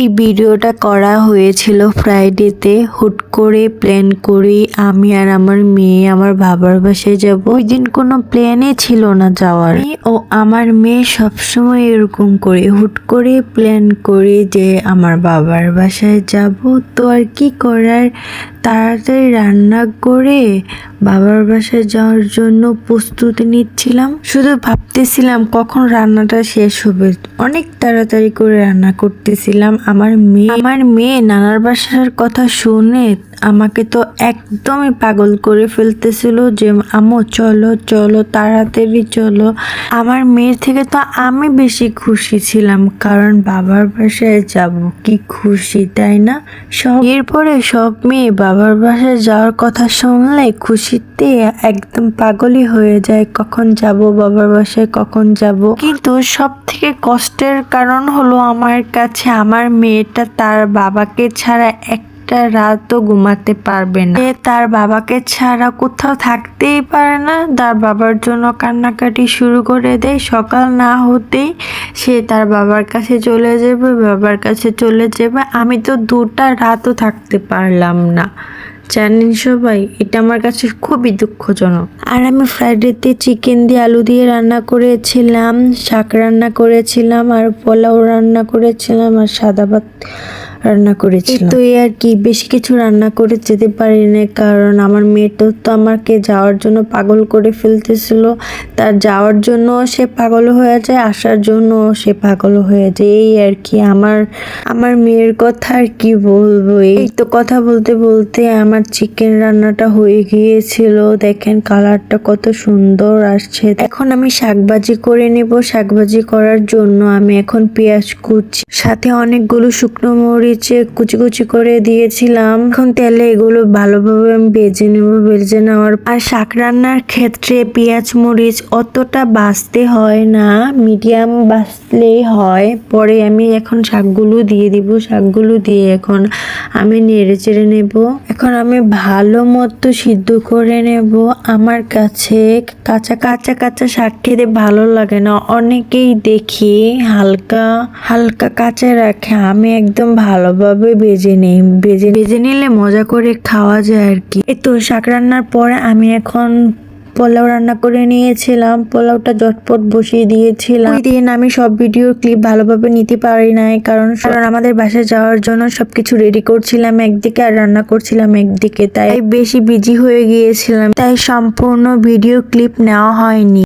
এই ভিডিওটা করা হয়েছিল ফ্রাইডেতে। হুট করে প্ল্যান করি আমি আর আমার মেয়ে আমার বাবার বাসায় যাব। ওই দিন কোনো প্ল্যানই ছিল না যাওয়ার। ও আমার মেয়ে সবসময় এরকম করে হুট করে প্ল্যান করি যে আমার বাবার বাসায় যাব। তো আর কি করার, তাড়াতাড়ি রান্না করে বাবার বাসায় যাওয়ার জন্য প্রস্তুতি নিচ্ছিলাম। শুধু ভাবতেছিলাম কখন রান্নাটা শেষ হবে। অনেক তাড়াতাড়ি করে রান্না করতেছিলাম। আমার মেয়ে নানার বাসার কথা শুনে আমাকে তো একদমই পাগল করে ফেলতেছিল যে আম্মু চলো চলো তাড়াতাড়ি চলো। আমার মেয়ের থেকে তো আমি বেশি খুশি ছিলাম, কারণ বাবার বাসায় যাব, কি খুশি তাই না? এরপরে সব মেয়ে বাবার বাসায় যাওয়ার কথা শুনলে খুশিতে একদম পাগলই হয়ে যায়, কখন যাব বাবার বাসায়, কখন যাব। কিন্তু সব থেকে কষ্টের কারণ হলো আমার কাছে আমার মেয়েটা তার বাবাকে ছাড়া একটা রাতও ঘুমাতে পারবে না। তার বাবাকে ছাড়া কোথাও থাকতেই পারে না। তার বাবার জন্য কান্নাকাটি শুরু করে দেয়। সকাল না হতেই সে তার বাবার কাছে চলে যাবে। আমি তো 2টা রাতও থাকতে পারলাম না। জানেন সবাই, এটা আমার কাছে খুবই দুঃখজনক। আর আমি ফ্রাইডেতে চিকেন দিয়ে আলু দিয়ে রান্না করেছিলাম, শাক রান্না করেছিলাম, আর পোলাও রান্না করেছিলাম, আর সাদা ভাত রান্না করেছিলাম। তো আর কি বেশি কিছু রান্না করে যেতে পারি না, কারণ আমার মেয়েটা তো আমাকে যাওয়ার জন্য পাগল করে ফেলতেছিল। তার যাওয়ার জন্য সে পাগল হয়ে যায়, আসার জন্য সে পাগল হয়ে যায়। এই আর কি আমার মেয়ের কথা আর কি বলবো। এই তো কথা বলতে বলতে আমার চিকেন রান্নাটা হয়ে গিয়েছিল। দেখেন কালারটা কত সুন্দর আসছে। এখন আমি শাকভাজি করে নেব। শাকভাজি করার জন্য আমি এখন পেঁয়াজ কুচি, সাথে অনেকগুলো শুকনো মরিচে কুচি কুচি করে দিয়েছিলাম। এখন তেলে এগুলো ভালোভাবে আমি ভেজে নেব। ভেজে নেওয়ার আর শাক রান্নার ক্ষেত্রে পেঁয়াজ মরিচ অতটা বাছতে হয় না, মিডিয়াম বাছলেই হয়। পরে আমি এখন শাকগুলো দিয়ে দিব। শাকগুলো দিয়ে এখন আমি নেড়ে চেড়ে নেব। এখন আমি ভালো মতো সিদ্ধ করে নেব। আমার কাছে কাঁচা কাঁচা কাঁচা শাক খেতে ভালো লাগে না, অনেকেই দেখি হালকা হালকা কাঁচা রাখে। আমি একদম ভালোভাবে ভেজে নেই। ভেজে নিলে মজা করে খাওয়া যায় আর কি। এই তো শাক রান্নার পরে আমি এখন পোলাও রান্না করে নিয়েছিলাম। পোলাওটা ঝটপট বসিয়ে দিয়েছিলাম। ওই দিন আমি সব ভিডিও ক্লিপ ভালোভাবে নিতে পারি নাই, কারণ আমাদের বাসায় যাওয়ার জন্য সবকিছু রেডি করছিলাম একদিকে আর রান্না করছিলাম একদিকে, তাই বেশি বিজি হয়ে গিয়েছিলাম, তাই সম্পূর্ণ ভিডিও ক্লিপ নেওয়া হয়নি।